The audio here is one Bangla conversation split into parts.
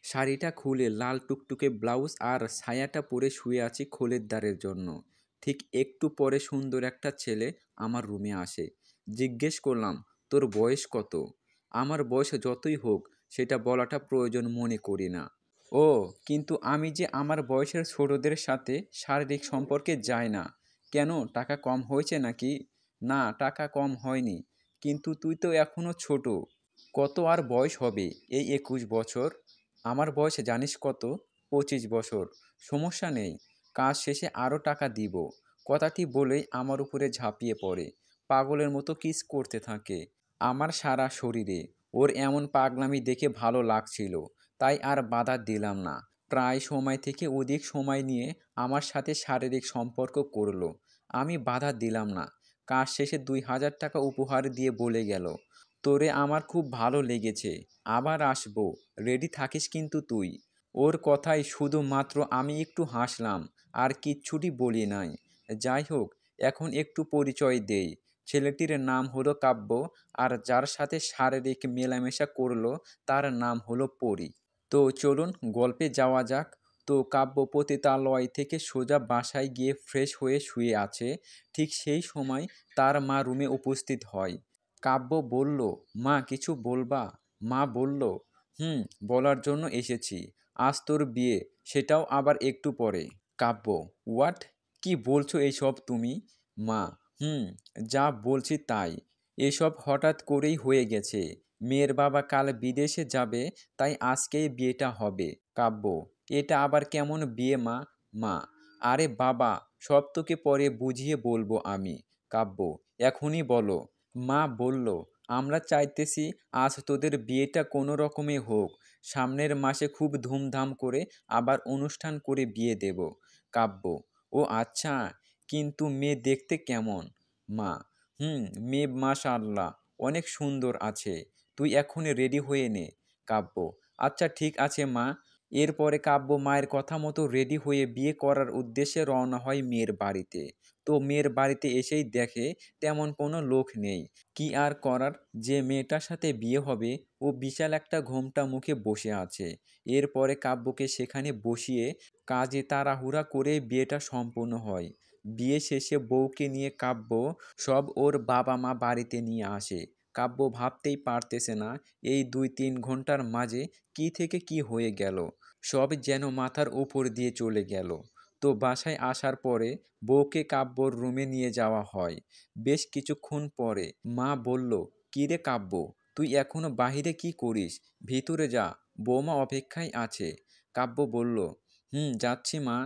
শাড়িটা খুলে লাল টুকটুকে ব্লাউজ আর সায়াটা পরে শুয়ে আছি খোলেদ্দারের জন্য। ঠিক একটু পরে সুন্দর একটা ছেলে আমার রুমে আসে। জিজ্ঞেস করলাম, তোর বয়স কত? আমার বয়স যতই হোক সেটা বলাটা প্রয়োজন মনে করি না। ও, কিন্তু আমি যে আমার বয়সের ছোটদের সাথে শারীরিক সম্পর্কে যাই না। কেন, টাকা কম হয়েছে নাকি? না, টাকা কম হয়নি, কিন্তু তুই তো এখনো ছোট। কত আর বয়স হবে? এই 21 বছর। আমার বয়স জানিস কত? 25 বছর। সমস্যা নেই, কাজ শেষে আরও টাকা দিব। কথাটি বলেই আমার উপরে ঝাঁপিয়ে পড়ে, পাগলের মতো কিস করতে থাকে আমার সারা শরীরে। ওর এমন পাগলামি দেখে ভালো লাগছিল, তাই আর বাধা দিলাম না। প্রায় সময় থেকে অধিক সময় নিয়ে আমার সাথে শারীরিক সম্পর্ক করলো। আমি বাধা দিলাম না। কাজ শেষে 2000 টাকা উপহার দিয়ে বলে গেল, তোরে আমার খুব ভালো লেগেছে, আবার আসবো, রেডি থাকিস কিন্তু তুই। ওর কথায় শুধুমাত্র আমি একটু হাসলাম, আর কিচ্ছুটি বলি নাই। যাই হোক, এখন একটু পরিচয় দেই। ছেলেটির নাম হলো কাব্য, আর যার সাথে শারীরিক মেলামেশা করলো তার নাম হলো পরি। তো চলুন গল্পে যাওয়া যাক। তো কাব্য পতিতালয় থেকে সোজা বাসায় গিয়ে ফ্রেশ হয়ে শুয়ে আছে। ঠিক সেই সময় তার মা রুমে উপস্থিত হয়। কাব্য বলল, মা কিছু বলবা? মা বলল, হুম, বলার জন্য এসেছি। আজ তোর বিয়ে, সেটাও আবার একটু পরে। কাব্য, হোয়াট? কি বলছো এইসব তুমি? মা, হুম, যা বলছি তাই। এসব হঠাৎ করেই হয়ে গেছে। মেয়ের বাবা কাল বিদেশে যাবে, তাই আজকেই বিয়েটা হবে। কাব্য, এটা আবার কেমন বিয়ে মা? মা, আরে বাবা, সব তোকে পরে বুঝিয়ে বলবো আমি। কাব্য, এখনই বলো। মা বলল, আমরা চাইতেছি আজ তোদের বিয়েটা কোনো রকমে হোক। সামনের মাসে খুব ধুমধাম করে আবার অনুষ্ঠান করে বিয়ে দেব। কাব্য, ও আচ্ছা, কিন্তু মেয়ে দেখতে কেমন? মা, মেয়ে মাশাআল্লাহ অনেক সুন্দর আছে। তুই এখনই রেডি হয়ে নে। কাব্য, আচ্ছা ঠিক আছে মা। এরপরে কাব্য মায়ের কথা মতো রেডি হয়ে বিয়ে করার উদ্দেশ্যে রওনা হয় মেয়ের বাড়িতে। তো মেয়ের বাড়িতে এসেই দেখে তেমন কোনো লোক নেই। কি আর করার, যে মেয়েটার সাথে বিয়ে হবে ও বিশাল একটা ঘোমটা মুখে বসে আছে। এরপরে কাব্যকে সেখানে বসিয়ে কাজে তাড়াহুড়া করে বিয়েটা সম্পূর্ণ হয়। বিয়ে শেষে বউকে নিয়ে কাব্য সব ওর বাবা মা বাড়িতে নিয়ে আসে। কাব্য ভাবতেই পারতেছে না এই 2-3 ঘন্টার মাঝে কি থেকে কি হয়ে গেল। সব যেন মাথার উপর দিয়ে চলে গেল। তো বাসায় আসার পরে বউকে কাব্যর রুমে নিয়ে যাওয়া হয়। বেশ কিছুক্ষণ পরে মা বলল, কী রে কাব্য, তুই এখনো বাহিরে কি করিস? ভিতরে যা, বৌমা অপেক্ষায় আছে। কাব্য বলল, যাচ্ছি মা।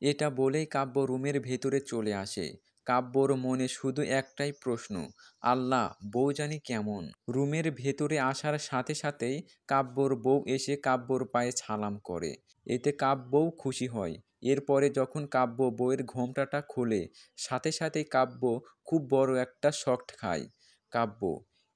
এটা বলেই কাব্য রুমের ভেতরে চলে আসে। কাব্যর মনে শুধু একটাই প্রশ্ন, আল্লাহ, বউ জানি কেমন। রুমের ভেতরে আসার সাথে সাথেই কাব্যর বউ এসে কাব্যর পায়ে সালাম করে। এতে কাব্যও খুশি হয়। এরপরে যখন কাব্য বউয়ের ঘোমটাটা খোলে, সাথে সাথেই কাব্য খুব বড় একটা শক খায়। কাব্য,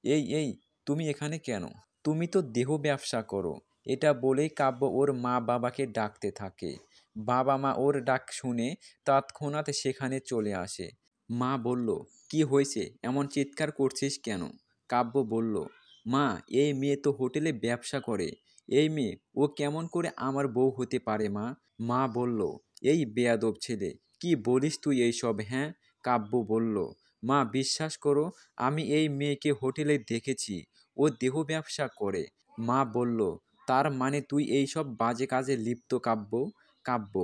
এই তুমি এখানে কেন? তুমি তো দেহ ব্যবসা করো। এটা বলেই কাব্য ওর মা বাবাকে ডাকতে থাকে। বাবা মা ওর ডাক শুনে তৎক্ষণাৎ সেখানে চলে আসে। মা বলল, কি হয়েছে, এমন চিৎকার করছিস কেন? কাব্য বলল, মা, এই মেয়ে তো হোটেলে ব্যবসা করে। এই মেয়ে, ও কেমন করে আমার বউ হতে পারে মা? মা বলল, এই বেয়াদব ছেলে, কি বলিস তুই এইসব, হ্যাঁ? কাব্য বলল, মা বিশ্বাস করো, আমি এই মেয়েকে হোটেলে দেখেছি, ও দেহ ব্যবসা করে। মা বলল, তার মানে তুই এইসব বাজে কাজে লিপ্ত কাব্য? কাব্য,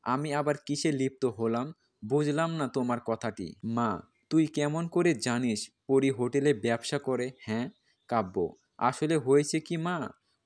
আমি আবার কিসে লিপ্ত হলাম? বুঝলাম না তোমার কথাটি। মা, তুই কেমন করে জানিস পরি হোটেলে ব্যবসা করে, হ্যাঁ? কাব্য, আসলে হয়েছে কি মা?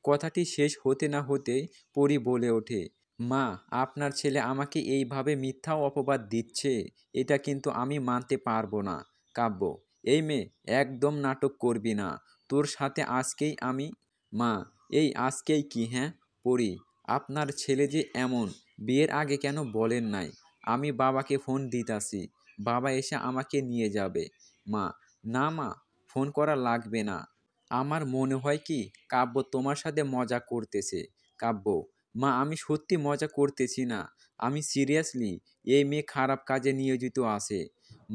কথাটি শেষ হতে না হতেই পরি বলে ওঠে, মা, আপনার ছেলে আমাকে এইভাবে মিথ্যা অপবাদ দিচ্ছে, এটা কিন্তু আমি মানতে পারবো না। কাব্য, এই মেয়ে, একদম নাটক করবি না। তোর সাথে আজকেই আমি। মা, এই আজকেই কি, হ্যাঁ? পরি, আপনার ছেলে যে এমন, বিয়ের আগে কেন বলেন নাই? আমি বাবাকে ফোন দিতাছি, বাবা এসে আমাকে নিয়ে যাবে। মা, না মা, ফোন করা লাগবে না। আমার মনে হয় কি কাব্য তোমার সাথে মজা করতেছে। কাব্য, মা, আমি সত্যি মজা করতেছি না, আমি সিরিয়াসলি, এই মেয়ে খারাপ কাজে নিয়োজিত আছে।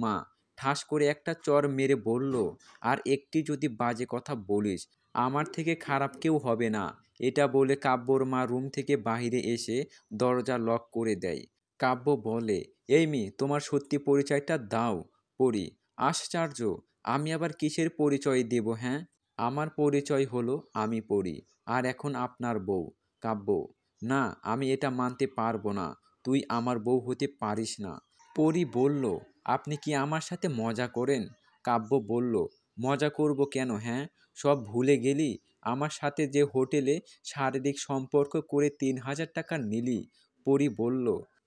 মা ঠাস করে একটা চর মেরে বলল, আর একটি যদি বাজে কথা বলিস, আমার থেকে খারাপ কেউ হবে না। এটা বলে কাব্যর মা রুম থেকে বাইরে এসে দরজা লক করে দেয়। কাব্য বলে, এই মেয়ে, তোমার সত্যি পরিচয়টা দাও। পরি, আশ্চর্য, আমি আবার কিসের পরিচয় দেব? হ্যাঁ, আমার পরিচয় হলো আমি পরি, আর এখন আপনার বউ। কাব্য, না, আমি এটা মানতে পারবো না। তুই আমার বউ হতে পারিস না। পরি বলল, আপনি কি আমার সাথে মজা করেন? কাব্য বলল, মজা করব কেন? হ্যাঁ, সব ভুলে গেলি? আমার সাথে যে হোটেলে শারীরিক সম্পর্ক করে ৩,০০০ টাকা নিলি। পরি বলল,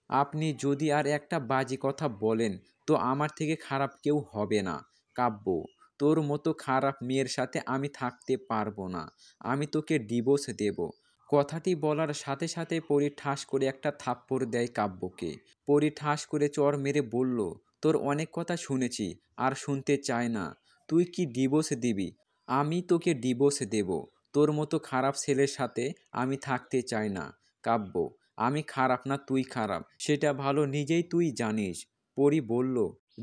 আপনি যদি আর একটা বাজে কথা বলেন তো আমার থেকে খারাপ কেউ হবে না। কাব্য, তোর মতো খারাপ মেয়ের সাথে আমি থাকতে পারবো না। আমি তোকে ডিভোর্স দেব। কথাটি বলার সাথে সাথে পরি ঠাস করে একটা থাপ্পড় দেয় কাব্যকে। পরি ঠাস করে চড় মেরে বলল, তোর অনেক কথা শুনেছি, আর শুনতে চায় না। তুই কি ডিভোর্স দিবি? আমি তোকে ডিভোর্স দেব। তোর মতো খারাপ ছেলের সাথে আমি থাকতে চাই না। কাব্য, আমি খারাপ না, তুই খারাপ, সেটা ভালো নিজেই তুই জানিস। পরি বলল,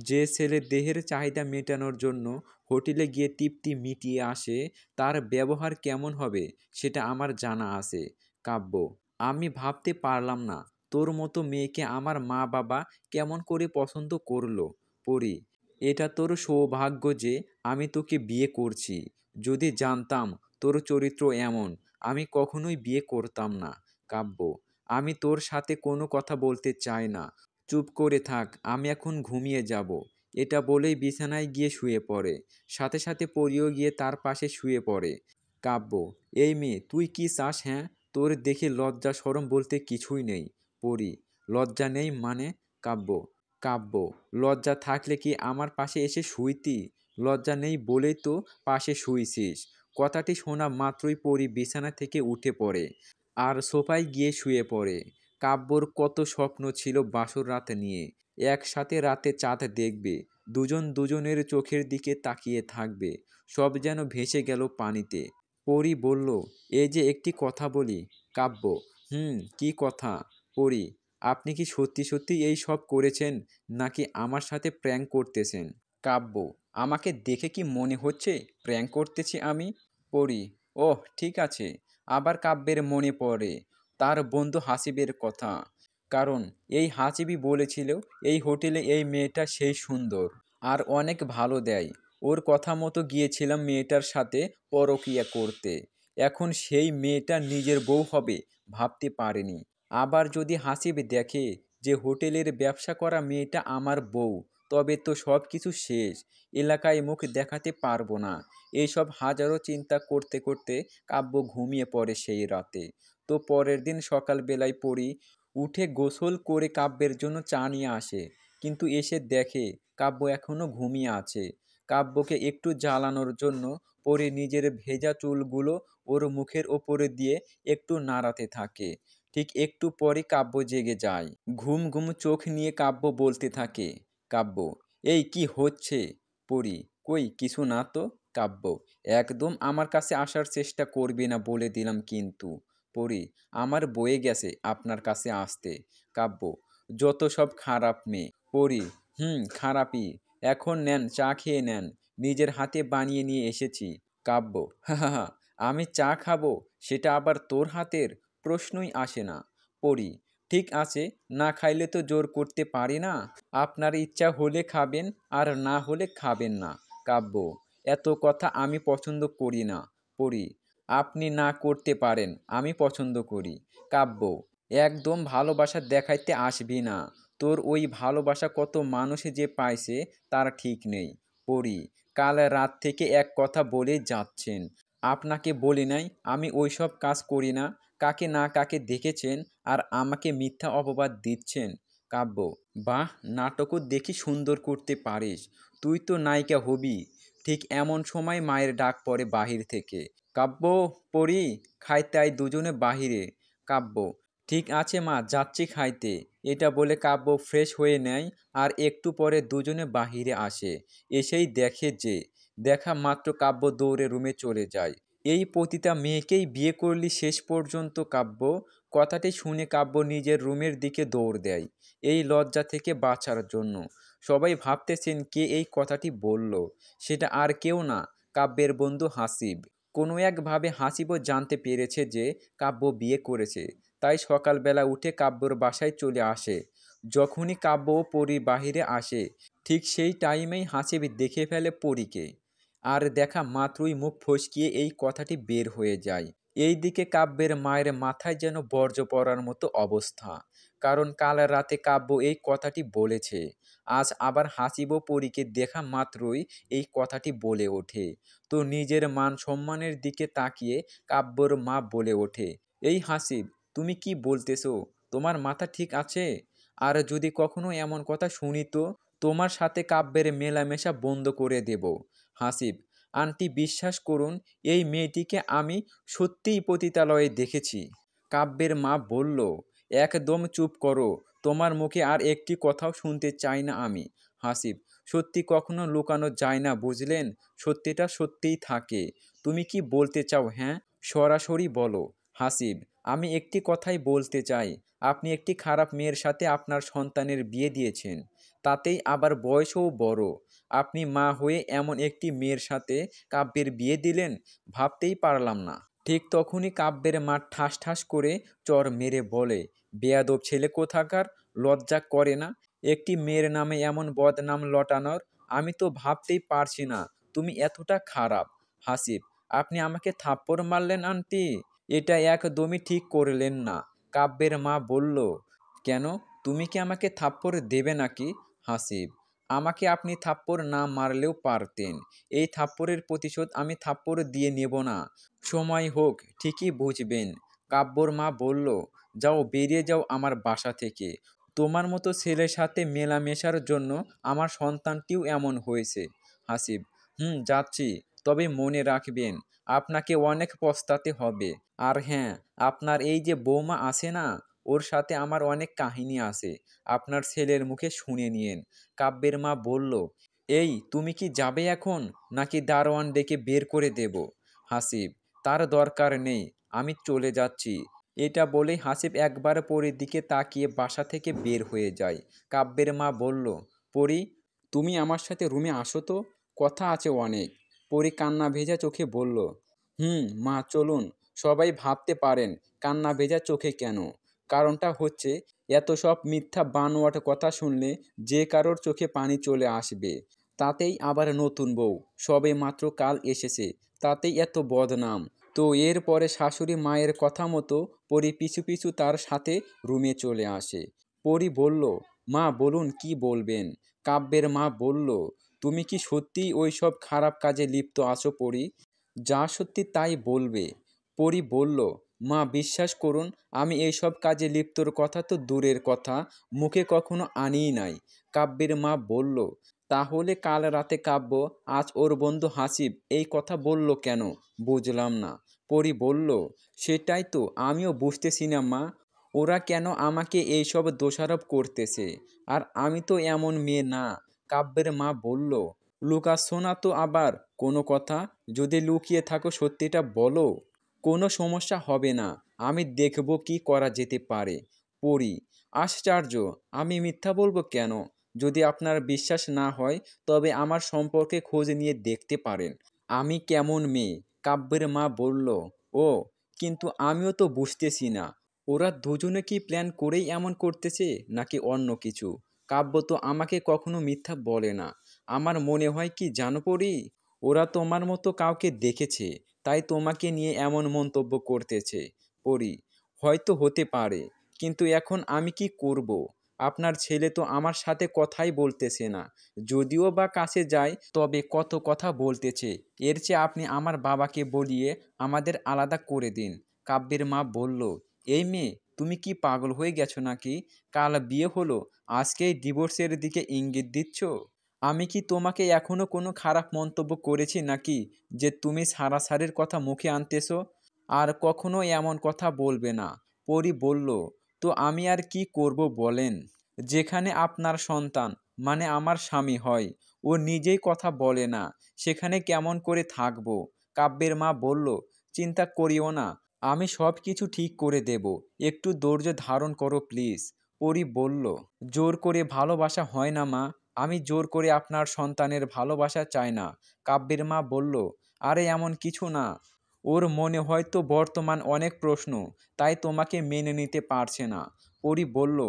যে ছেলে দেহের চাহিদা মেটানোর জন্য হোটেলে গিয়ে তৃপ্তি মিটিয়ে আসে, তার ব্যবহার কেমন হবে সেটা আমার জানা আছে। কাব্য, আমি ভাবতে পারলাম না তোর মতো মেয়েকে আমার মা বাবা কেমন করে পছন্দ করলো। পরি, এটা তোর সৌভাগ্য যে আমি তোকে বিয়ে করছি। যদি জানতাম তোর চরিত্র এমন, আমি কখনোই বিয়ে করতাম না। কাব্য, আমি তোর সাথে কোনো কথা বলতে চাই না। চুপ করে থাক, আমি এখন ঘুমিয়ে যাব। এটা বলেই বিছানায় গিয়ে শুয়ে পড়ে। সাথে সাথে পরিও গিয়ে তার পাশে শুয়ে পড়ে। কাব্য, এই মেয়ে, তুই কি চাস? হ্যাঁ, তোর দেখে লজ্জা শরম বলতে কিছুই নেই। পরি, লজ্জা নেই মানে? কাব্য, কাব্য, লজ্জা থাকলে কি আমার পাশে এসে শুইতি? লজ্জা নেই বলেই তো পাশে শুইছিস। কথাটি শোনা মাত্রই পরি বিছানা থেকে উঠে পড়ে আর সোফায় গিয়ে শুয়ে পড়ে। কাব্যর কত স্বপ্ন ছিল বাসর রাত নিয়ে। একসাথে রাতে চাঁদ দেখবে, দুজন দুজনের চোখের দিকে তাকিয়ে থাকবে, সব যেন ভেসে গেল পানিতে। পরি বলল, এই যে একটি কথা বলি। কাব্য, কি কথা? পরি, আপনি কি সত্যি সত্যি এই সব করেছেন, নাকি আমার সাথে প্র্যাঙ্ক করতেছেন? কাব্য, আমাকে দেখে কি মনে হচ্ছে প্র্যাঙ্ক করতেছি আমি? পরি, ওহ ঠিক আছে। আবার কাব্যের মনে পড়ে তার বন্ধু হাসিবের কথা। কারণ এই হাসিবই বলেছিল এই হোটেলে এই মেয়েটা সেই সুন্দর আর অনেক ভালো দেয়। ওর কথা মতো গিয়েছিলাম মেয়েটার সাথে পরকীয়া করতে। এখন সেই মেয়েটা নিজের বউ হবে ভাবতে পারেনি। আবার যদি হাসিব দেখে যে হোটেলের ব্যবসা করা মেয়েটা আমার বউ, তবে তো সব কিছু শেষ। এলাকায় মুখ দেখাতে পারবো না। এইসব হাজারো চিন্তা করতে করতে কাব্য ঘুমিয়ে পড়ে সেই রাতে। তো পরের দিন সকালবেলায় পড়ি উঠে গোসল করে কাব্যের জন্য চা নিয়ে আসে, কিন্তু এসে দেখে কাব্য এখনও ঘুমিয়ে আছে। কাব্যকে একটু জ্বালানোর জন্য পরি নিজের ভেজা চুলগুলো ওর মুখের ওপরে দিয়ে একটু নাড়াতে থাকে। ঠিক একটু পরে কাব্য জেগে যায়। ঘুম ঘুম চোখ নিয়ে কাব্য বলতে থাকে, কাব্য, এই কি হচ্ছে? পরি, কই কিছু না তো। কাব্য, একদম আমার কাছে আসার চেষ্টা করবি না বলে দিলাম কিন্তু। পরি, আমার বয়ে গেছে আপনার কাছে আসতে। কাব্য, যত সব খারাপ মেয়ে। পরি, খারাপই। এখন নেন, চা খেয়ে নেন, নিজের হাতে বানিয়ে নিয়ে এসেছি। কাব্য, হা হা হা, আমি চা খাবো, সেটা আবার তোর হাতের? প্রশ্নই আসে না। পরি, ঠিক আছে, না খাইলে তো জোর করতে পারি না। আপনার ইচ্ছা হলে খাবেন, আর না হলে খাবেন না। কাব্য, এত কথা আমি পছন্দ করি না। পরি, আপনি না করতে পারেন, আমি পছন্দ করি। কাব্য, একদম ভালোবাসা দেখাইতে আসবি না। তোর ওই ভালোবাসা কত মানুষে যে পাইছে তার ঠিক নেই। পরি, কাল রাত থেকে এক কথা বলে যাচ্ছেন। আপনাকে বলি নাই আমি ওইসব কাজ করি না? কাকে না কাকে দেখেছেন আর আমাকে মিথ্যা অপবাদ দিচ্ছেন। কাব্য, বাহ, নাটকও দেখি সুন্দর করতে পারিস। তুই তো নায়িকা হবি। ঠিক এমন সময় মায়ের ডাক পড়ে বাহির থেকে। কাব্য, পরি, খাইতে আয় দুজনে বাহিরে। কাব্য, ঠিক আছে মা, যাচ্ছি খাইতে। এটা বলে কাব্য ফ্রেশ হয়ে নেয় আর একটু পরে দুজনে বাহিরে আসে। এসেই দেখে যে, দেখা মাত্র কাব্য দৌড়ে রুমে চলে যায়। এই পতিতা মেয়েকেই বিয়ে করলি শেষ পর্যন্ত কাব্য? কথাটি শুনে কাব্য নিজের রুমের দিকে দৌড় দেয় এই লজ্জা থেকে বাঁচার জন্য। সবাই ভাবতেছেন কে এই কথাটি বলল। সেটা আর কেউ না, কাব্যের বন্ধু হাসিব। কোনো একভাবে হাসিবও জানতে পেরেছে যে কাব্য বিয়ে করেছে, তাই সকালবেলা উঠে কাব্যর বাসায় চলে আসে। যখনই কাব্য ও পরী বাহিরে আসে, ঠিক সেই টাইমেই হাসিব দেখে ফেলে পরীকে। আর দেখা মাত্রই মুখ ফসকিয়ে এই কথাটি বের হয়ে যায়। এইদিকে কাব্যের মায়ের মাথায় যেন বর্জ্য পড়ার মতো অবস্থা, কারণ কাল রাতে কাব্য এই কথাটি বলেছে। আজ আবার হাসিব পরীকে দেখা মাত্রই এই কথাটি বলে ওঠে। তো নিজের মান সম্মানের দিকে তাকিয়ে কাব্যর মা বলে ওঠে, এই হাসিব, তুমি কি বলতেছো? তোমার মাথা ঠিক আছে? আর যদি কখনো এমন কথা শুনি তো তোমার সাথে কাব্যের মেলামেশা বন্ধ করে দেব। হাসিব, আন্টি বিশ্বাস করুন, এই মেয়েটিকে আমি সত্যিই পতিতালয়ে দেখেছি। কাব্যের মা বলল, একদম চুপ করো, তোমার মুখে আর একটি কথাও শুনতে চাই না আমি। হাসিব, সত্যি কখনো লুকানো যায় না বুঝলেন, সত্যিটা সত্যিই থাকে। তুমি কি বলতে চাও? হ্যাঁ, সরাসরি বলো। হাসিব, আমি একটি কথাই বলতে চাই, আপনি একটি খারাপ মেয়ের সাথে আপনার সন্তানের বিয়ে দিয়েছেন, তাতেই আবার বয়সও বড়। আপনি মা হয়ে এমন একটি মেয়ের সাথে কাব্যের বিয়ে দিলেন, ভাবতেই পারলাম না। ঠিক তখনই কাব্যের মা ঠাস ঠাস করে চর মেরে বলে, বেয়াদব ছেলে কোথাকার, লজ্জা করে না একটি মেয়ের নামে এমন বদনাম লটানোর? আমি তো ভাবতেই পারছি না তুমি এতটা খারাপ। হাসিব, আপনি আমাকে থাপ্পড় মারলেন আন্টি, এটা একদমই ঠিক করলেন না। কাব্যের মা বলল, কেন, তুমি কি আমাকে থাপ্পড় দেবে নাকি? হাসিব, আমাকে আপনি থাপ্পড় না মারলেও পারতেন, এই থাপ্পড়ের প্রতিশোধ আমি থাপ্পড় দিয়ে নেব না, সময় হোক ঠিকই বুঝবেন। কাব্যর মা বলল, যাও, বেরিয়ে যাও আমার বাসা থেকে। তোমার মতো ছেলের সাথে মেলামেশার জন্য আমার সন্তানটিও এমন হয়েছে। হাসিব, যাচ্ছি, তবে মনে রাখবেন আপনাকে অনেক পস্তাতে হবে। আর হ্যাঁ, আপনার এই যে বৌমা আছে না, ওর সাথে আমার অনেক কাহিনী আছে, আপনার ছেলের মুখে শুনে নিয়েন। কাব্যের মা বলল, এই তুমি কি যাবে এখন, নাকি দারোয়ান ডেকে বের করে দেব? হাসিব, তার দরকার নেই, আমি চলে যাচ্ছি। এটা বলেই হাসিব একবার পরীর দিকে তাকিয়ে বাসা থেকে বের হয়ে যায়। কাব্যের মা বলল, পরী, তুমি আমার সাথে রুমে আসো তো, কথা আছে অনেক। পরী কান্না ভেজা চোখে বলল, মা চলুন। সবাই ভাবতে পারেন কান্না ভেজা চোখে কেন, কারণটা হচ্ছে এত সব মিথ্যা বানোয়াট কথা শুনলে যে কারোর চোখে পানি চলে আসবে। তাতেই আবার নতুন বউ সবে মাত্র কাল এসেছে, তাতেই এত বদনাম। তো এরপরে শাশুড়ি মায়ের কথা মতো পরী পিছু পিছু তার সাথে রুমে চলে আসে। পরী বলল, মা বলুন কি বলবেন? কাব্যের মা বলল, তুমি কি সত্যিই ওই সব খারাপ কাজে লিপ্ত আছো পরী? যা সত্যি তাই বলবে। পরী বলল, মা বিশ্বাস করুন, আমি এইসব কাজে লিপ্তর কথা তো দূরের কথা, মুখে কখনো আনিই নাই। কাব্যের মা বলল, তাহলে কাল রাতে কাব্য আজ ওর বন্ধু হাসিব এই কথা বলল কেন, বুঝলাম না। পরী বলল, সেটাই তো আমিও বুঝতেছি না মা, ওরা কেন আমাকে এইসব দোষারোপ করতেছে, আর আমি তো এমন মেয়ে না। কাব্যের মা বলল, লুকাচ্ছ না তো আবার কোনো কথা, যদি লুকিয়ে থাকো সত্যিটা বলো, কোনো সমস্যা হবে না, আমি দেখব কি করা যেতে পারে। পড়ি, আশ্চর্য, আমি মিথ্যা বলবো কেন? যদি আপনার বিশ্বাস না হয় তবে আমার সম্পর্কে খোঁজ নিয়ে দেখতে পারেন, আমি কেমন মেয়ে। কাব্যের মা বলল, ও, কিন্তু আমিও তো বুঝতেছি না, ওরা দুজনে কি প্ল্যান করেই এমন করতেছে নাকি অন্য কিছু? কাব্য তো আমাকে কখনো মিথ্যা বলে না। আমার মনে হয় কি জানো পড়ি, ওরা তোমার মতো কাউকে দেখেছে, তাই তোমাকে নিয়ে এমন মন্তব্য করতেছে। পড়ি, হয়তো হতে পারে, কিন্তু এখন আমি কি করব? আপনার ছেলে তো আমার সাথে কথাই বলতেছে না, যদিও বা কাছে যায় তবে কত কথা বলতেছে। এর চেয়ে আপনি আমার বাবাকে বলিয়ে আমাদের আলাদা করে দিন। কাব্যের মা বলল, এই মেয়ে, তুমি কি পাগল হয়ে গেছো নাকি? কাল বিয়ে হলো, আজকেই ডিভোর্সের দিকে ইঙ্গিত দিচ্ছ? আমি কি তোমাকে এখনো কোনো খারাপ মন্তব্য করেছি নাকি যে তুমি সারাসারির কথা মুখে আনতেছো? আর কখনো এমন কথা বলবে না। পরী বলল, তো আমি আর কি করব বলেন? যেখানে আপনার সন্তান মানে আমার স্বামী হয়, ও নিজেই কথা বলে না, সেখানে কেমন করে থাকবো? কাব্যের মা বলল, চিন্তা করিও না, আমি সব কিছু ঠিক করে দেব, একটু ধৈর্য ধারণ করো প্লিজ। পরী বলল, জোর করে ভালোবাসা হয় না মা, আমি জোর করে আপনার সন্তানের ভালোবাসা চাই না। কাব্যের মা বলল, আরে এমন কিছু না, ওর মনে হয়তো বর্তমান অনেক প্রশ্ন, তাই তোমাকে মেনে নিতে পারছে না। পরী বলল,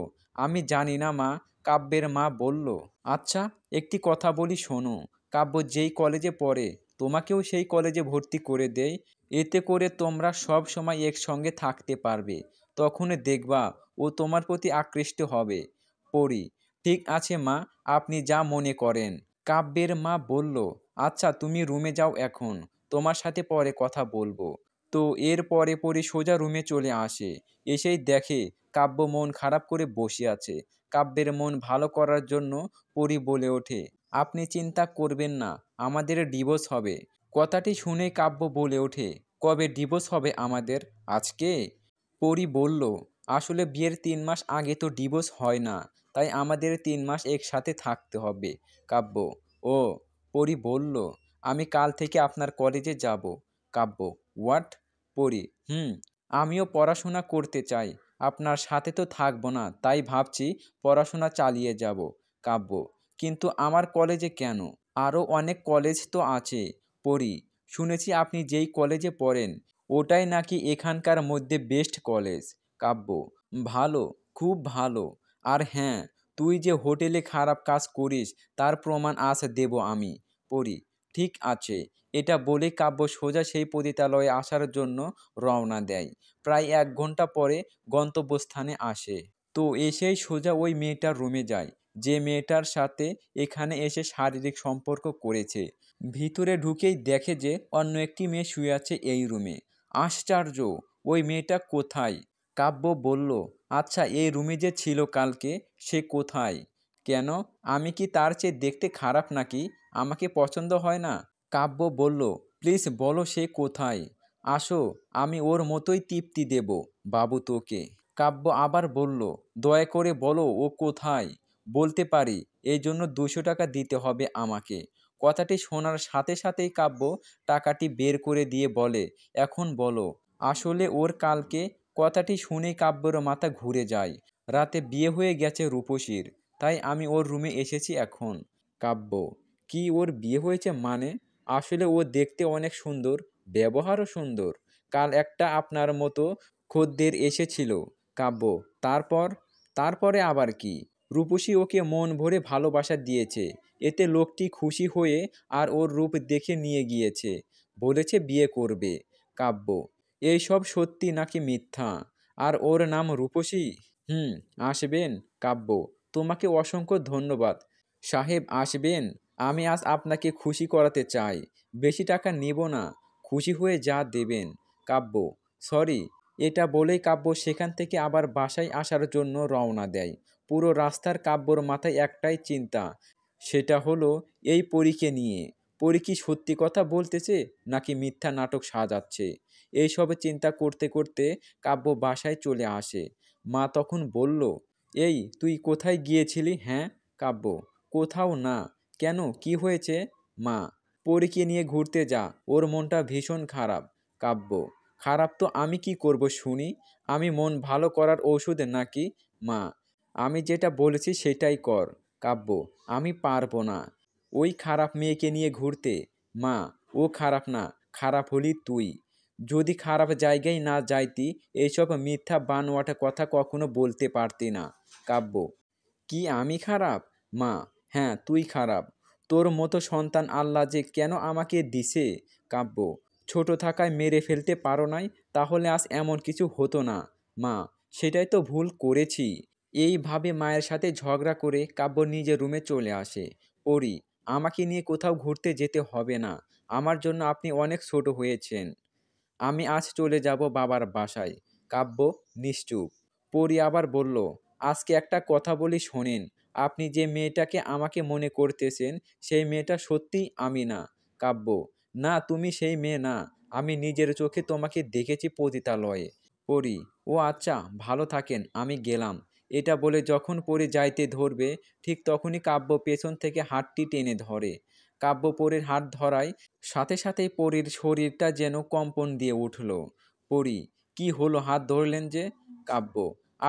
আমি জানি না মা। কাব্যের মা বলল, আচ্ছা একটি কথা বলি শোনো, কাব্য যেই কলেজে পড়ে তোমাকেও সেই কলেজে ভর্তি করে দেয়, এতে করে তোমরা সব সময় একসঙ্গে থাকতে পারবে। তখন দেখবা ও তোমার প্রতি আকৃষ্ট হবে। পড়ি, ঠিক আছে মা, আপনি যা মনে করেন। কাব্যের মা বলল, আচ্ছা তুমি রুমে যাও এখন, তোমার সাথে পরে কথা বলবো। তো এর পরে পরে সোজা রুমে চলে আসে। এসেই দেখে কাব্য মন খারাপ করে বসে আছে। কাব্যের মন ভালো করার জন্য পরি বলে ওঠে, আপনি চিন্তা করবেন না, আমাদের ডিভোর্স হবে। কথাটি শুনে কাব্য বলে ওঠে, কবে ডিভোর্স হবে আমাদের? আজকে? পরি বলল, আসলে বিয়ের 3 মাস আগে তো ডিভোর্স হয় না, তাই আমাদের 3 মাস একসাথে থাকতে হবে। কাব্য, ও। পরি বলল, আমি কাল থেকে আপনার কলেজে যাব। কাব্য, হোয়াট? পরি, আমিও পড়াশোনা করতে চাই, আপনার সাথে তো থাকবো না, তাই ভাবছি পড়াশোনা চালিয়ে যাব। কাব্য, কিন্তু আমার কলেজে কেন? আরও অনেক কলেজ তো আছে। পড়ি, শুনেছি আপনি যেই কলেজে পড়েন ওটাই নাকি এখানকার মধ্যে বেস্ট কলেজ। কাব্য, ভালো, খুব ভালো। আর হ্যাঁ, তুই যে হোটেলে খারাপ কাজ করিস তার প্রমাণ আজ দেব আমি। পড়ি, ঠিক আছে। এটা বলে কাব্য সোজা সেই পতিতালয়ে আসার জন্য রওনা দেয়। প্রায় 1 ঘন্টা পরে গন্তব্যস্থানে আসে। তো এসেই সোজা ওই মেয়েটার রুমে যায়, যে মেয়েটার সাথে এখানে এসে শারীরিক সম্পর্ক করেছে। ভিতরে ঢুকেই দেখে যে অন্য একটি মেয়ে শুয়ে আছে এই রুমে। আশ্চর্য, ওই মেয়েটা কোথায়? কাব্য বলল, আচ্ছা এই রুমে যে ছিল কালকে সে কোথায়? কেন, আমি কি তার চেয়ে দেখতে খারাপ নাকি? আমাকে পছন্দ হয় না? কাব্য বলল, প্লিজ বলো সে কোথায়? আসো, আমি ওর মতোই তৃপ্তি দেব বাবু তোকে। কাব্য আবার বলল, দয়া করে বলো ও কোথায়? বলতে পারি, এই জন্য 200 টাকা দিতে হবে আমাকে। কথাটি শোনার সাথে সাথেই কাব্য টাকাটি বের করে দিয়ে বলে, এখন বলো। আসলে ওর কালকে। কথাটি শুনেই কাব্যের মাথা ঘুরে যায়। রাতে বিয়ে হয়ে গেছে রূপসীর, তাই আমি ওর রুমে এসেছি এখন। কাব্য, কি ওর বিয়ে হয়েছে মানে? আসলে ও দেখতে অনেক সুন্দর, ব্যবহারও সুন্দর। কাল একটা আপনার মতো খদ্দের এসেছিল। কাব্য, তারপর? তারপরে আবার কি? রূপসী ওকে মন ভরে ভালোবাসা দিয়েছে, এতে লোকটি খুশি হয়ে আর ওর রূপ দেখে নিয়ে গিয়েছে, বলেছে বিয়ে করবে। কাব্য, এইসব সত্যি নাকি মিথ্যা? আর ওর নাম রূপসী? আসবেন। কাব্য, তোমাকে অসংখ্য ধন্যবাদ সাহেব, আসবেন। আমি আজ আপনাকে খুশি করাতে চাই, বেশি টাকা নেব না, খুশি হয়ে যা দেবেন। কাব্য, সরি। এটা বলেই কাব্য সেখান থেকে আবার বাসায় আসার জন্য রওনা দেয়। পুরো রাস্তার কাব্যর মাথায় একটাই চিন্তা, সেটা হলো এই পরীকে নিয়ে। পরী কি সত্যি কথা বলতেছে নাকি মিথ্যা নাটক সাজাচ্ছে? এইসব চিন্তা করতে করতে কাব্য বাসায় চলে আসে। মা তখন বলল, এই তুই কোথায় গিয়েছিলি? হ্যাঁ? কাব্য, কোথাও না। কেন, কি হয়েছে? মা, পরীকে নিয়ে ঘুরতে যা, ওর মনটা ভীষণ খারাপ। কাব্য, খারাপ তো আমি কি করব শুনি? আমি মন ভালো করার ওষুধ নাকি? মা, আমি যেটা বলেছি সেটাই কর। কাব্য, আমি পারবো না ওই খারাপ মেয়েকে নিয়ে ঘুরতে। মা, ও খারাপ না, খারাপ হলি তুই। যদি খারাপ জায়গায় না যাইতি এইসব মিথ্যা বানোয়াটা কথা কখনো বলতে পারতি না। কাব্য, কি আমি খারাপ? মা, হ্যাঁ তুই খারাপ। তোর মতো সন্তান আল্লাহ যে কেন আমাকে দিছে? কাব্য, ছোট থাকায় মেরে ফেলতে পারো নাই, তাহলে আজ এমন কিছু হতো না। মা, সেটাই তো ভুল করেছি। এইভাবে মায়ের সাথে ঝগড়া করে কাব্য নিজের রুমে চলে আসে। পড়ি, আমাকে নিয়ে কোথাও ঘুরতে যেতে হবে না, আমার জন্য আপনি অনেক ছোট হয়েছেন। আমি আজ চলে যাব বাবার বাসায়। কাব্য নিশ্চুপ। পরি আবার বলল, আজকে একটা কথা বলি শোনেন, আপনি যে মেয়েটাকে আমাকে মনে করতেছেন সেই মেয়েটা সত্যিই আমি না। কাব্য, না তুমি সেই মেয়ে না, আমি নিজের চোখে তোমাকে দেখেছি পতিতালয়ে। পরি, ও আচ্ছা, ভালো থাকেন, আমি গেলাম। এটা বলে যখন পরি যাইতে ধরবে ঠিক তখনই কাব্য পেছন থেকে হাতটি টেনে ধরে। কাব্য পরীর হাত ধরায় সাথে সাথেই পরীর শরীরটা যেন কম্পন দিয়ে উঠল। পরি, কি হলো, হাত ধরলেন যে? কাব্য,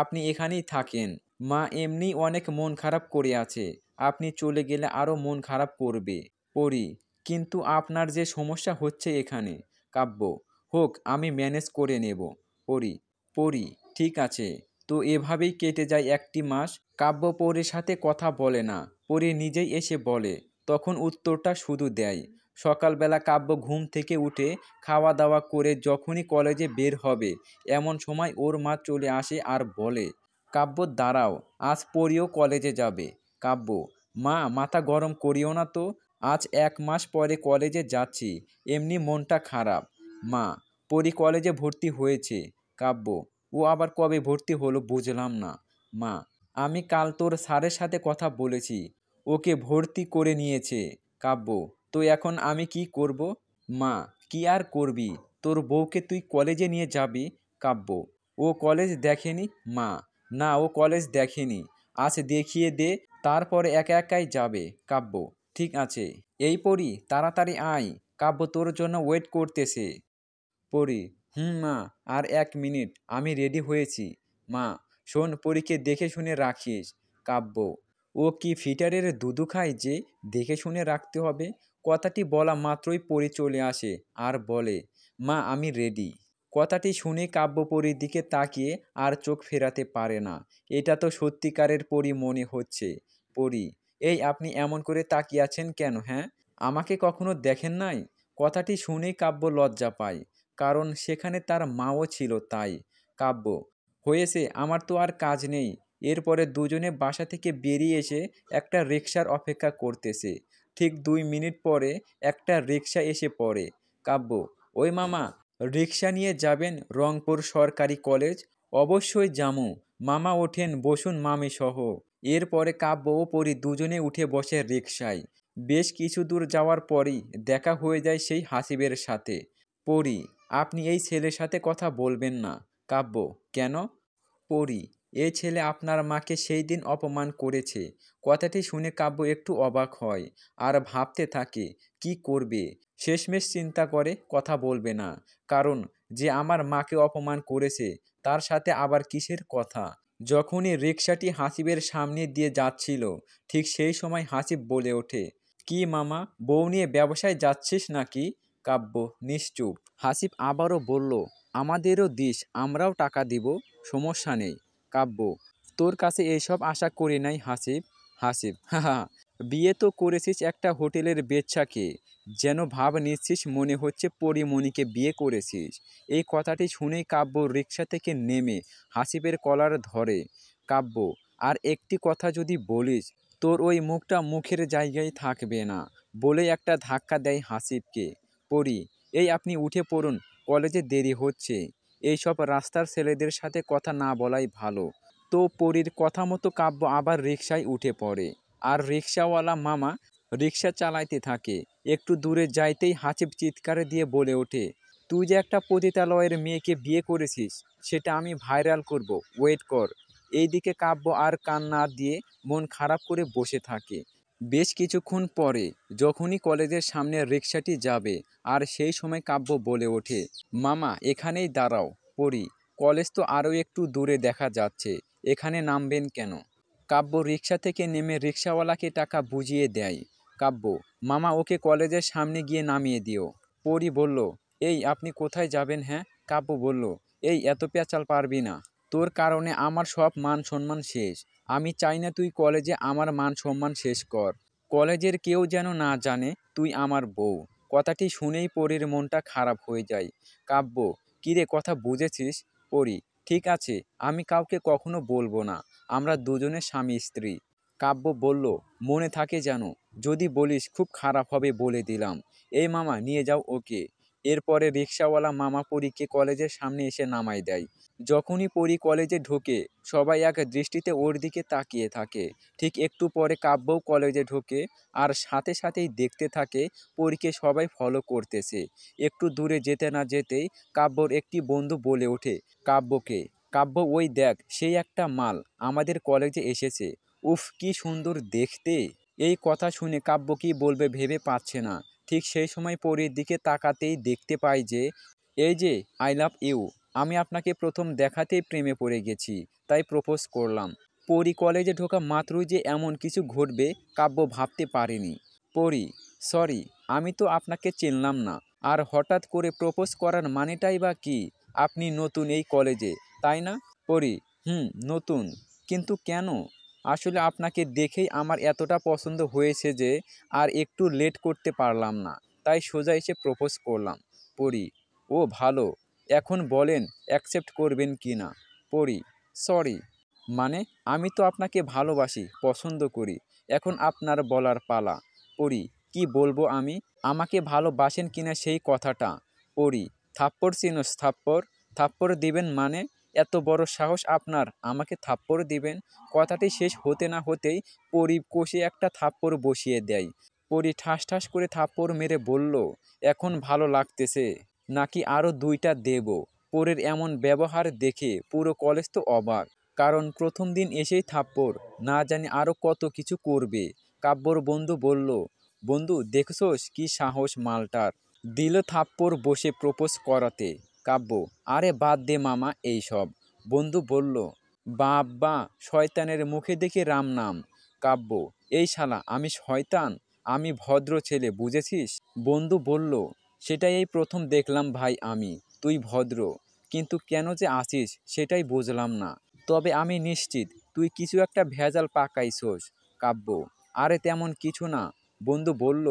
আপনি এখানেই থাকেন, মা এমনি অনেক মন খারাপ করে আছে, আপনি চলে গেলে আরও মন খারাপ করবে। পরি, কিন্তু আপনার যে সমস্যা হচ্ছে এখানে। কাব্য, হোক, আমি ম্যানেজ করে নেব। পরি, পরি, ঠিক আছে। তো এভাবেই কেটে যায় একটি মাস। কাব্য পরির সাথে কথা বলে না, পরি নিজেই এসে বলে। তখন উত্তরটা শুধু দেয়। সকালবেলা কাব্য ঘুম থেকে উঠে খাওয়া দাওয়া করে যখনই কলেজে বের হবে, এমন সময় ওর মা চলে আসে আর বলে, কাব্য দাঁড়াও, আজ পরিও কলেজে যাবে। কাব্য, মা মাথা গরম করিও না তো, আজ 1 মাস পরে কলেজে যাচ্ছি, এমনি মনটা খারাপ। মা, পরি কলেজে ভর্তি হয়েছে। কাব্য, ও আবার কবে ভর্তি হলো বুঝলাম না। মা, আমি কাল তোর স্যারের সাথে কথা বলেছি, ওকে ভর্তি করে নিয়েছে। কাব্য, তো এখন আমি কি করব? মা, কি আর করবি, তোর বউকে তুই কলেজে নিয়ে যাবি। কাব্য, ও কলেজ দেখেনি। মা, না, ও কলেজ দেখেনি, আজ দেখিয়ে দে, তারপরে একা একাই যাবে। কাব্য, ঠিক আছে। এই পড়ি, তাড়াতাড়ি আয়, কাব্য তোর জন্য ওয়েট করতেছে। পড়ি, হুম মা, আর 1 মিনিট, আমি রেডি হয়েছি। মা, শোন, পরীকে দেখে শুনে রাখিস। কাব্য, ও কি ফিটারের দুধু খায় যে দেখে শুনে রাখতে হবে? কথাটি বলা মাত্রই পরি চলে আসে আর বলে, মা আমি রেডি। কথাটি শুনে কাব্য পরীর দিকে তাকিয়ে আর চোখ ফেরাতে পারে না। এটা তো সত্যিকারের পরি মনে হচ্ছে। পরি, এই আপনি এমন করে তাকিয়ে আছেন কেন, হ্যাঁ? আমাকে কখনো দেখেন নাই? কথাটি শুনেই কাব্য লজ্জা পায়, কারণ সেখানে তার মাও ছিল তাই। কাব্য, হয়েছে, আমার তো আর কাজ নেই। এরপরে দুজনে বাসা থেকে বেরিয়ে এসে একটা রিকশার অপেক্ষা করতেছে। ঠিক 2 মিনিট পরে একটা রিকশা এসে পড়ে। কাব্য, ওই মামা, রিকশা নিয়ে যাবেন রংপুর সরকারি কলেজ? অবশ্যই জামু। মামা ওঠেন, বসুন মামি সহ। এরপরে কাব্য ও পরি দুজনে উঠে বসে রিকশায়। বেশ কিছু দূর যাওয়ার পরই দেখা হয়ে যায় সেই হাসিবের সাথে। পরি, আপনি এই ছেলের সাথে কথা বলবেন না। কাব্য, কেন? পরি, এই ছেলে আপনার মাকে সেই দিন অপমান করেছে। কথাটি শুনে কাব্য একটু অবাক হয় আর ভাবতে থাকে কি করবে। শেষমেশ চিন্তা করে কথা বলবে না, কারণ যে আমার মাকে অপমান করেছে তার সাথে আবার কিসের কথা। যখনই রিকশাটি হাসিবের সামনে দিয়ে যাচ্ছিল, ঠিক সেই সময় হাসিব বলে ওঠে, কি মামা, বউ নিয়ে ব্যবসায় যাচ্ছিস নাকি? কাব্য নিশ্চুপ। হাসিব আবারও বলল, আমাদেরও দিস, আমরাও টাকা দিব, সমস্যা নেই। কাব্য, তোর কাছে এসব আশা করি নাই হাসিব। হাসিব, হাহা, বিয়ে তো করেছিস একটা হোটেলের বেচ্ছাকে, যেন ভাব নিচ্ছিস মনে হচ্ছে পরিমণিকে বিয়ে করেছিস। এই কথাটি শুনেই কাব্য রিকশা থেকে নেমে হাসিবের কলার ধরে। কাব্য, আর একটি কথা যদি বলিস, তোর ওই মুখটা মুখের জায়গায় থাকবে না, বলে একটা ধাক্কা দেয় হাসিবকে। পড়ি, এই আপনি উঠে পড়ুন, কলেজে দেরি হচ্ছে। এইসব রাস্তার ছেলেদের সাথে কথা না বলাই ভালো। তো পরীর কথা মতো কাব্য আবার রিকশায় উঠে পড়ে। আর রিকশাওয়ালা মামা রিকশা চালাইতে থাকে। একটু দূরে যাইতেই হাসিব চিৎকার দিয়ে বলে ওঠে, তুই যে একটা পতিতালয়ের মেয়েকে বিয়ে করেছিস, সেটা আমি ভাইরাল করব, ওয়েট কর। এইদিকে কাব্য আর কান না দিয়ে মন খারাপ করে বসে থাকে। বেশ কিছুক্ষণ পরে যখনই কলেজের সামনে রিকশাটি যাবে, আর সেই সময় কাব্য বলে ওঠে, মামা এখানেই দাঁড়াও। পড়ি, কলেজ তো আরও একটু দূরে দেখা যাচ্ছে, এখানে নামবেন কেন? কাব্য রিকশা থেকে নেমে রিকশাওয়ালাকে টাকা বুঝিয়ে দেয়। কাব্য, মামা ওকে কলেজের সামনে গিয়ে নামিয়ে দিও। পরি বলল, এই আপনি কোথায় যাবেন, হ্যাঁ? কাব্য বলল, এই এত পেঁচাল পারবি না, তোর কারণে আমার সব মান সম্মান শেষ। আমি চাই না তুই কলেজে আমার মান সম্মান শেষ কর। কলেজের কেউ যেন না জানে তুই আমার বউ। কথাটি শুনেই পরীর মনটা খারাপ হয়ে যায়। কাব্য, কিরে কথা বুঝেছিস? পরি, ঠিক আছে, আমি কাউকে কখনো বলবো না, আমরা দুজনে স্বামী স্ত্রী। কাব্য বলল, মনে থাকে যেন, যদি বলিস খুব খারাপ হবে বলে দিলাম। এই মামা নিয়ে যাও ওকে। এরপরে রিকশাওয়ালা মামা পরীকে কলেজের সামনে এসে নামায় দেয়। যখনই পরী কলেজে ঢোকে, সবাই এক দৃষ্টিতে ওর দিকে তাকিয়ে থাকে। ঠিক একটু পরে কাব্যও কলেজে ঢোকে, আর সাথে সাথেই দেখতে থাকে পরীকে সবাই ফলো করতেছে। একটু দূরে যেতে না যেতেই কাব্যর একটি বন্ধু বলে ওঠে কাব্যকে, কাব্য ওই দেখ, সেই একটা মাল আমাদের কলেজে এসেছে। উফ কি সুন্দর দেখতে। এই কথা শুনে কাব্য কি বলবে ভেবে পাচ্ছে না। ঠিক সেই সময় পরীর দিকে তাকাতেই দেখতে পাই যে, এই যে, আই লাভ ইউ, আমি আপনাকে প্রথম দেখাতেই প্রেমে পড়ে গেছি, তাই প্রপোজ করলাম। পরী কলেজে ঢোকা মাত্রই যে এমন কিছু ঘটবে কাব্য ভাবতে পারেনি। পরী, সরি, আমি তো আপনাকে চিনলাম না। আর হঠাৎ করে প্রপোজ করার মানেটাই বা কী? আপনি নতুন এই কলেজে, তাই না? পড়ি, নতুন। কিন্তু কেন? আসলে আপনাকে দেখেই আমার এতটা পছন্দ হয়েছে যে আর একটু লেট করতে পারলাম না। তাই সোজা এসে প্রপোজ করলাম। পড়ি, ও ভালো। এখন বলেন অ্যাকসেপ্ট করবেন কি না? পড়ি, সরি। মানে আমি তো আপনাকে ভালোবাসি, পছন্দ করি। এখন আপনার বলার পালা। পড়ি, কি বলবো আমি? আমাকে ভালোবাসেন কিনা সেই কথাটা। পড়ি, থাপ্পড় চিনোস থাপ্পড়? থাপ্পড় দিবেন মানে? এত বড় সাহস আপনার আমাকে থাপ্পড় দিবেন? কথাটি শেষ হতে না হতেই পরি কষে একটা থাপ্পড় বসিয়ে দেয়। পরি ঠাস ঠাস করে থাপ্পড় মেরে বলল, এখন ভালো লাগতেছে নাকি আরও ২টা দেব? পরের এমন ব্যবহার দেখে পুরো কলেজ তো অবাক। কারণ প্রথম দিন এসেই থাপ্পড়, না জানি আরও কত কিছু করবে। কাব্যর বন্ধু বলল, বন্ধু দেখছোস কি সাহস মালটার, দিল থাপ্পড় বসে প্রপোজ করাতে। কাব্য, আরে বাদ দে মামা এইসব। বন্ধু বলল, বাব্বা শয়তানের মুখে দেখে রাম নাম। কাব্য, এই শালা আমি শয়তান? আমি ভদ্র ছেলে বুঝেছিস? বন্ধু বলল, সেটাই এই প্রথম দেখলাম ভাই আমি, তুই ভদ্র। কিন্তু কেন যে আসিস সেটাই বুঝলাম না। তবে আমি নিশ্চিত তুই কিছু একটা ভেজাল পাকাইছোস। কাব্য, আরে তেমন কিছু না। বন্ধু বলল,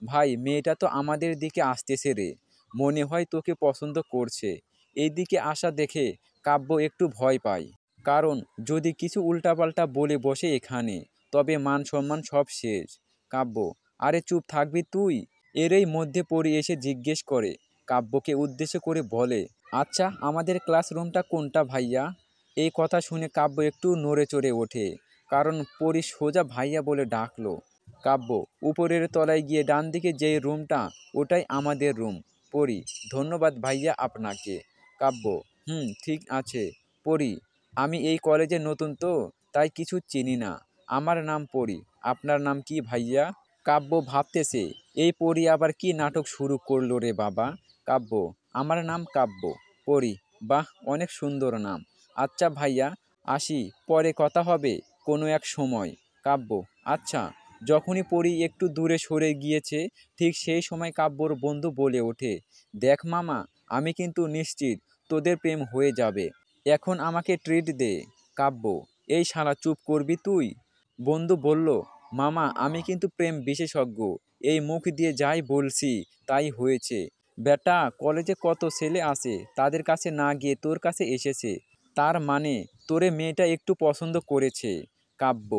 ভাই মেয়েটা তো আমাদের দিকে আসতেছে রে, মনে হয় তোকে পছন্দ করছে। এই দিকে আসা দেখে কাব্য একটু ভয় পায়। কারণ যদি কিছু উল্টাপাল্টা বলে বসে এখানে, তবে মান সম্মান সব শেষ। কাব্য, আরে চুপ থাকবি তুই? এরই মধ্যে পড়ি এসে জিজ্ঞেস করে, কাব্যকে উদ্দেশ্য করে বলে, আচ্ছা আমাদের ক্লাসরুমটা কোনটা ভাইয়া? এই কথা শুনে কাব্য একটু নড়ে চড়ে ওঠে, কারণ পরি সোজা ভাইয়া বলে ডাকলো। কাব্য, উপরের তলায় গিয়ে ডান দিকে যেই রুমটা ওটাই আমাদের রুম। পরি, ধন্যবাদ ভাইয়া আপনাকে। কাব্য, ঠিক আছে। পরি, আমি এই কলেজে নতুন তো, তাই কিছু চিনি না। আমার নাম পরি, আপনার নাম কি ভাইয়া? কাব্য ভাবতেছে, এই পরি আবার কি নাটক শুরু করলো রে বাবা। কাব্য, আমার নাম কাব্য। পরি, বাহ অনেক সুন্দর নাম। আচ্ছা ভাইয়া, আসি, পরে কথা হবে কোনো এক সময়। কাব্য, আচ্ছা। যখনই পরি একটু দূরে সরে গিয়েছে ঠিক সেই সময় কাব্যর বন্ধু বলে ওঠে, দেখ মামা, আমি কিন্তু নিশ্চিত তোদের প্রেম হয়ে যাবে। এখন আমাকে ট্রিট দে। কাব্য, এই শালা চুপ করবি তুই? বন্ধু বলল, মামা আমি কিন্তু প্রেম বিশেষজ্ঞ, এই মুখ দিয়ে যাই বলছি তাই হয়েছে। বেটা কলেজে কত ছেলে আছে, তাদের কাছে না গিয়ে তোর কাছে এসেছে, তার মানে তোরে মেয়েটা একটু পছন্দ করেছে। কাব্য,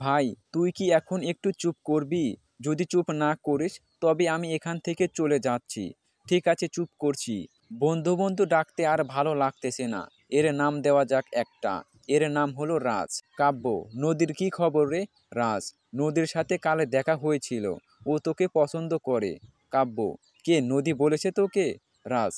ভাই তুই কি এখন একটু চুপ করবি? যদি চুপ না করিস তবে আমি এখান থেকে চলে যাচ্ছি। ঠিক আছে চুপ করছি। বন্ধু বন্ধু ডাকতে আর ভালো লাগতেছে না, এর নাম দেওয়া যাক একটা, এর নাম হলো রাজ। কাব্য, নদীর কি খবর রে? রাজ, নদীর সাথে কালে দেখা হয়েছিল, ও তোকে পছন্দ করে। কাব্য, কে নদী বলেছে তোকে? রাজ,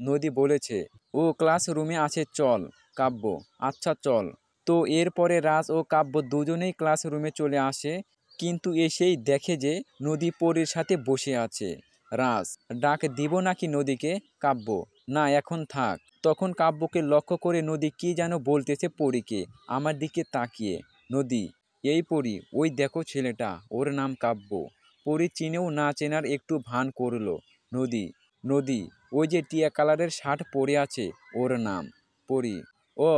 নদী বলেছে। ও ক্লাসরুমে আছে চল। কাব্য, আচ্ছা চল। তো এরপরে রাজ ও কাব্য দুজনেই ক্লাসরুমে চলে আসে, কিন্তু এসেই দেখে যে নদী পরীর সাথে বসে আছে। রাজ, ডাক দিব নাকি নদীকে? কাব্য, না এখন থাক। তখন কাব্যকে লক্ষ্য করে নদী কি যেন বলতেছে পরীকে, আমার দিকে তাকিয়ে। নদী, এই পরী, ওই দেখো ছেলেটা, ওর নাম কাব্য। পরী চিনেও না চেনার একটু ভান করলো। নদী, নদী, ওই যে টিয়া কালারের শার্ট পরে আছে, ওর নাম। পরী, ও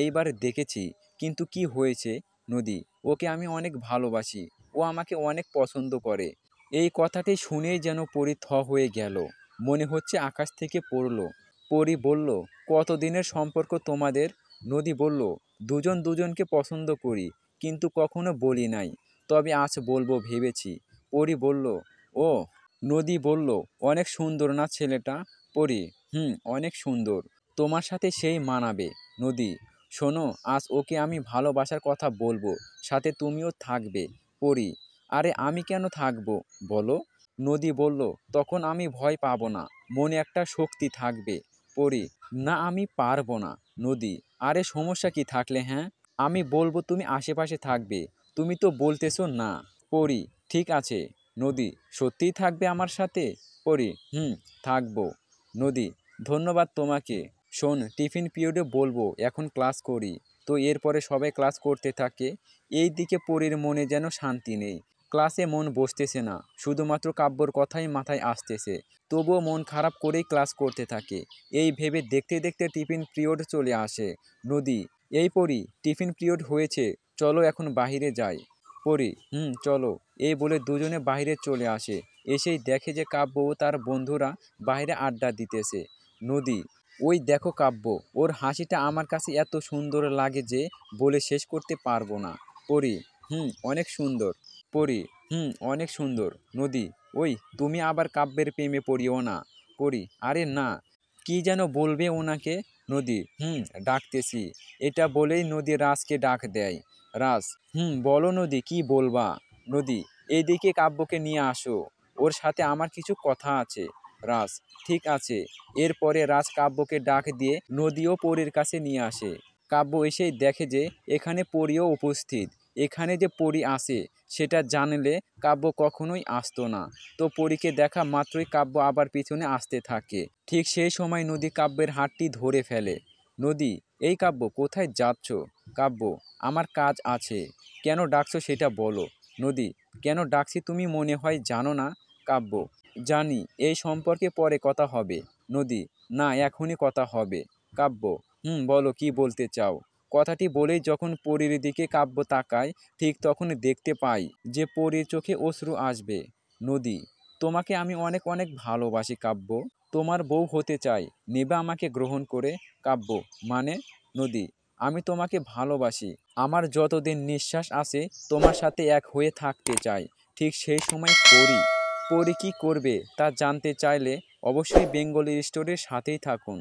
এইবার দেখেছি, কিন্তু কি হয়েছে? নদী, ওকে আমি অনেক ভালোবাসি, ও আমাকে অনেক পছন্দ করে। এই কথাটি শুনেই যেন পরী থ হয়ে গেল, মনে হচ্ছে আকাশ থেকে পড়ল। পরী বলল, কতদিনের সম্পর্ক তোমাদের? নদী বলল, দুজন দুজনকে পছন্দ করি, কিন্তু কখনো বলি নাই, তবে আজ বলবো ভেবেছি। পরী বলল, ও। নদী বলল, অনেক সুন্দর না ছেলেটা? পরী, অনেক সুন্দর, তোমার সাথে সেই মানাবে। নদী, শোনো, আজ ওকে আমি ভালোবাসার কথা বলবো, সাথে তুমিও থাকবে। পরী, আরে আমি কেন থাকবো বলো? নদী বলল, তখন আমি ভয় পাবো না, মনে একটা শক্তি থাকবে। পরী, না আমি পারবো না। নদী, আরে সমস্যা কি থাকলে? হ্যাঁ, আমি বলবো তুমি আশেপাশে থাকবে, তুমি তো বলতেছো না। পরী, ঠিক আছে। নদী, সত্যিই থাকবে আমার সাথে? পরী, থাকবো। নদী, ধন্যবাদ তোমাকে। শোন, টিফিন পিরিয়ডে বলবো এখন ক্লাস করি। তো এরপরে সবাই ক্লাস করতে থাকে। এই দিকে পরীর মনে যেন শান্তি নেই। ক্লাসে মন বসতেছে না, শুধুমাত্র কাব্যর কথাই মাথায় আসতেছে। তবুও মন খারাপ করেই ক্লাস করতে থাকে। এই ভেবে দেখতে দেখতে টিফিন পিরিয়ড চলে আসে। নদী, এই পড়ি, টিফিন পিরিয়ড হয়েছে, চলো এখন বাহিরে যাই। পড়ি, চলো। এই বলে দুজনে বাইরে চলে আসে। এসেই দেখে যে কাব্য ও তার বন্ধুরা বাইরে আড্ডা দিতেছে। নদী, ওই দেখো কাব্য, ওর হাসিটা আমার কাছে এত সুন্দর লাগে যে বলে শেষ করতে পারবো না। পড়ি, অনেক সুন্দর। পড়ি, অনেক সুন্দর। নদী, ওই তুমি আবার কাব্যের প্রেমে পড়িও না। পড়ি, আরে না, কি যেন বলবে ওনাকে। নদী, ডাকতেছি। এটা বলেই নদী রাজকে ডাক দেয়। রাজ, বলো নদী, কি বলবা। নদী, এইদিকে কাব্যকে নিয়ে আসো, ওর সাথে আমার কিছু কথা আছে। রাজ, ঠিক আছে। এরপরে রাজ কাব্যকে ডাক দিয়ে নদীও পরীর কাছে নিয়ে আসে। কাব্য এসেই দেখে যে এখানে পরীও উপস্থিত। এখানে যে পরী আসে সেটা জানলে কাব্য কখনোই আসতো না। তো পরীকে দেখা মাত্রই কাব্য আবার পিছনে আসতে থাকে। ঠিক সেই সময় নদী কাব্যের হাতটি ধরে ফেলে। নদী, এই কাব্য, কোথায় যাচ্ছ। কাব্য, আমার কাজ আছে। কেন ডাকছো সেটা বলো। নদী, কেন ডাকছি তুমি মনে হয় জানো না। কাব্য, জানি, এই সম্পর্কে পরে কথা হবে। নদী, না, এখনই কথা হবে। কাব্য, বলো কি বলতে চাও। কথাটি বলেই যখন পরীর দিকে কাব্য তাকায়, ঠিক তখন দেখতে পাই যে পরীর চোখে অশ্রু আসবে। নদী, তোমাকে আমি অনেক অনেক ভালোবাসি কাব্য, তোমার বউ হতে চাই, নেবে আমাকে গ্রহণ করে। কাব্য, মানে। নদী, আমি তোমাকে ভালোবাসি, আমার যতদিন নিঃশ্বাস আছে তোমার সাথে এক হয়ে থাকতে চাই। ঠিক সেই সময় পরী, পরী কী করবে তা জানতে চাইলে অবশ্যই বেঙ্গলি স্টোরির সাথেই থাকুন।